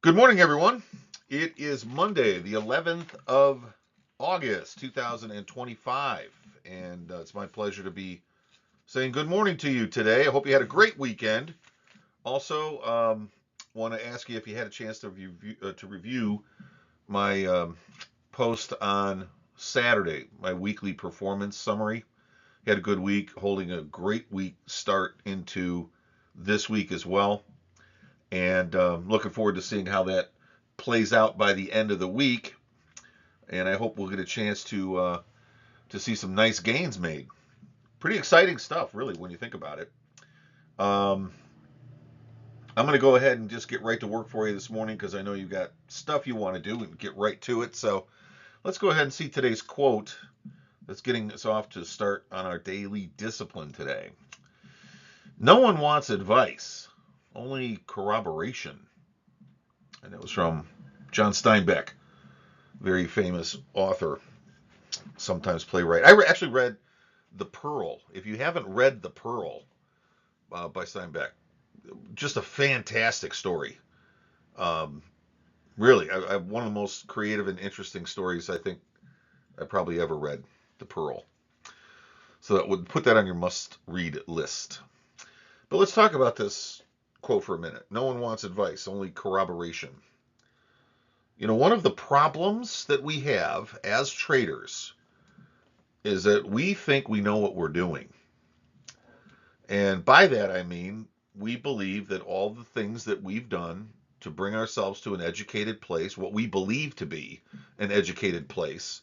Good morning, everyone. It is Monday, the 11th of August, 2025, and it's my pleasure to be saying good morning to you today. I hope you had a great weekend. Also, want to ask you if you had a chance to review my post on Saturday, my weekly performance summary. Had a good week, holding a great week start into this week as well, and looking forward to seeing how that plays out by the end of the week. And I hope we'll get a chance to see some nice gains made. Pretty exciting stuff, really, when you think about it. Um, I'm going to go ahead and just get right to work for you this morning because I know you've got stuff you want to do and get right to it. So let's go ahead and see today's quote that's getting us off to start on our daily discipline today. No one wants advice, only corroboration. And it was from John Steinbeck, very famous author, sometimes playwright. Actually read The Pearl. If you haven't read The Pearl by Steinbeck, just a fantastic story. Um, really, one of the most creative and interesting stories I think I probably ever read. The Pearl. So that would put that on your must-read list. But let's talk about this quote for a minute. No one wants advice, only corroboration. One of the problems that we have as traders is that we think we know what we're doing. And by that, I mean, we believe that all the things that we've done to bring ourselves to an educated place, what we believe to be an educated place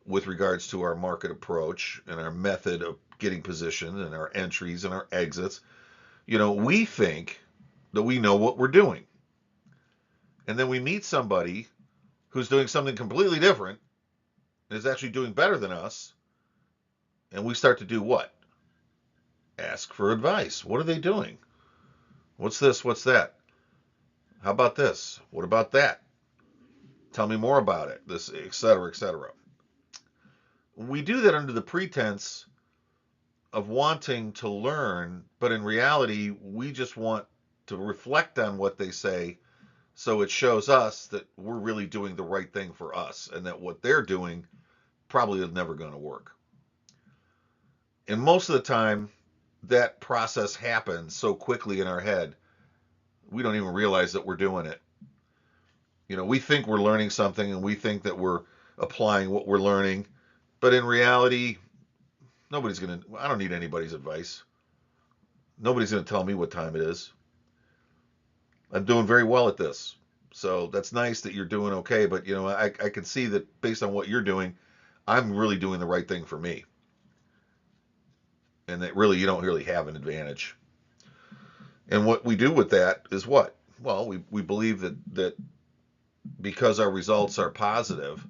with regards to our market approach and our method of getting positioned and our entries and our exits, we think that we know what we're doing. And then we meet somebody who's doing something completely different and is actually doing better than us. And we start to do what? Ask for advice. What are they doing? What's this? What's that? How about this? What about that? Tell me more about it. This, et cetera, et cetera. We do that under the pretense of wanting to learn, but in reality, we just want to reflect on what they say so it shows us that we're really doing the right thing for us and that what they're doing probably is never going to work. And most of the time, that process happens so quickly in our head, we don't even realize that we're doing it. We think we're learning something and we think that we're applying what we're learning, but in reality, I don't need anybody's advice. Nobody's going to tell me what time it is. I'm doing very well at this. So that's nice that you're doing okay, but I can see that based on what you're doing, I'm really doing the right thing for me. And that really you don't really have an advantage. And what we do with that is what? Well, we believe that because our results are positive,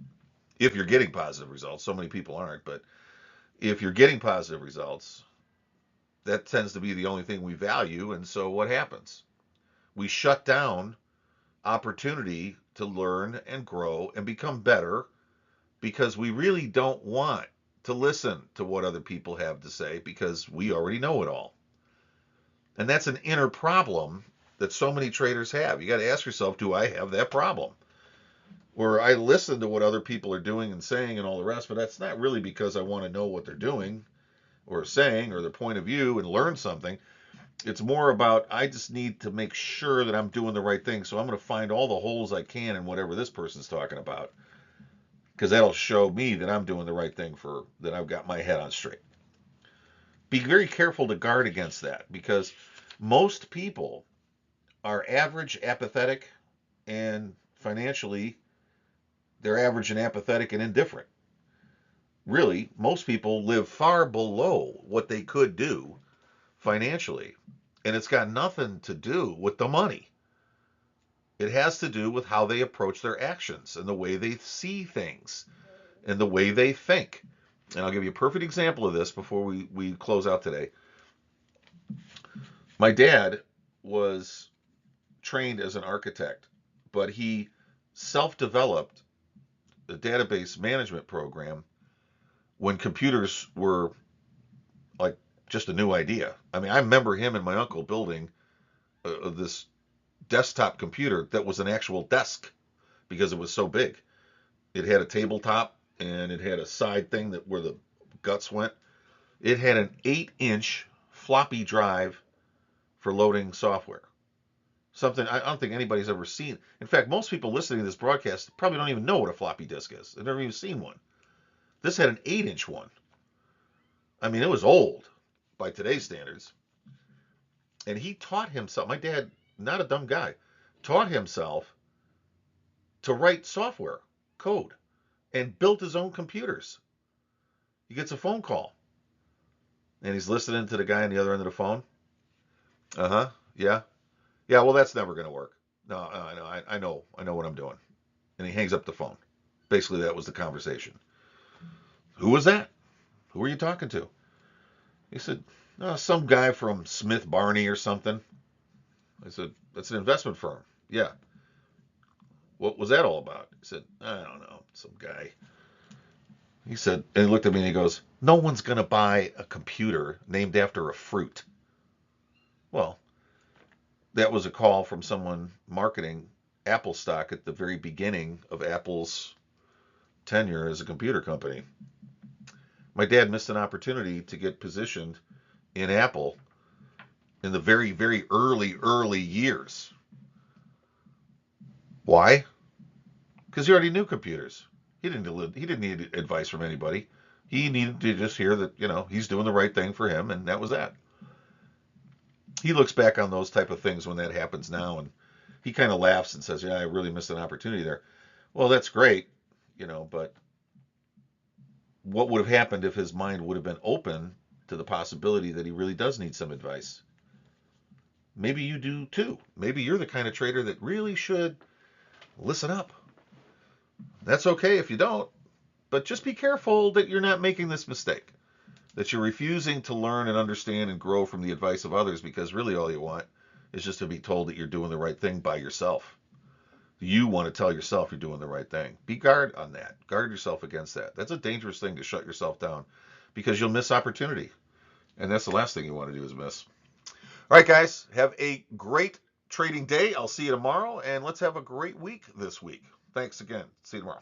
if you're getting positive results, so many people aren't, but if you're getting positive results, that tends to be the only thing we value. And so what happens? We shut down opportunity to learn and grow and become better because we really don't want to listen to what other people have to say because we already know it all. And that's an inner problem that so many traders have. You got to ask yourself, do I have that problem? Where I listen to what other people are doing and saying and all the rest, but that's not really because I want to know what they're doing or saying or their point of view and learn something. It's more about I just need to make sure that I'm doing the right thing. So I'm going to find all the holes I can in whatever this person's talking about because that'll show me that I'm doing the right thing that I've got my head on straight. Be very careful to guard against that because most people are average, apathetic, and financially they're average and apathetic and indifferent. Really, most people live far below what they could do financially. And it's got nothing to do with the money. It has to do with how they approach their actions and the way they see things and the way they think. And I'll give you a perfect example of this before we close out today. My dad was trained as an architect, but he self developed a database management program when computers were like just a new idea. I mean, I remember him and my uncle building this desktop computer that was an actual desk because it was so big. It had a tabletop and it had a side thing that where the guts went. It had an 8-inch floppy drive for loading software. Something I don't think anybody's ever seen. In fact, most people listening to this broadcast probably don't even know what a floppy disk is. They've never even seen one. This had an 8-inch one. I mean, it was old by today's standards. And he taught himself, my dad, not a dumb guy, taught himself to write software, code, and built his own computers. He gets a phone call, and he's listening to the guy on the other end of the phone. Uh-huh, yeah. Yeah, well, that's never going to work. No, I know what I'm doing. And he hangs up the phone. Basically, that was the conversation. Who was that? Who were you talking to? He said, some guy from Smith Barney or something. I said, that's an investment firm. Yeah. What was that all about? He said, I don't know, some guy. He said, and he looked at me and he goes, no one's going to buy a computer named after a fruit. Well, that was a call from someone marketing Apple stock at the very beginning of Apple's tenure as a computer company. My dad missed an opportunity to get positioned in Apple in the very, very early years. Why? Because he already knew computers. He didn't need advice from anybody. He needed to just hear that, he's doing the right thing for him, and that was that. He looks back on those type of things when that happens now, and he kind of laughs and says, yeah, I really missed an opportunity there. Well, that's great, but what would have happened if his mind would have been open to the possibility that he really does need some advice? Maybe you do too. Maybe you're the kind of trader that really should listen up. That's okay if you don't, but just be careful that you're not making this mistake, that you're refusing to learn and understand and grow from the advice of others, because really all you want is just to be told that you're doing the right thing by yourself. You want to tell yourself you're doing the right thing. Be guard on that. Guard yourself against that. That's a dangerous thing to shut yourself down, because you'll miss opportunity. And that's the last thing you want to do is miss. All right, guys, have a great trading day. I'll see you tomorrow, and let's have a great week this week. Thanks again. See you tomorrow.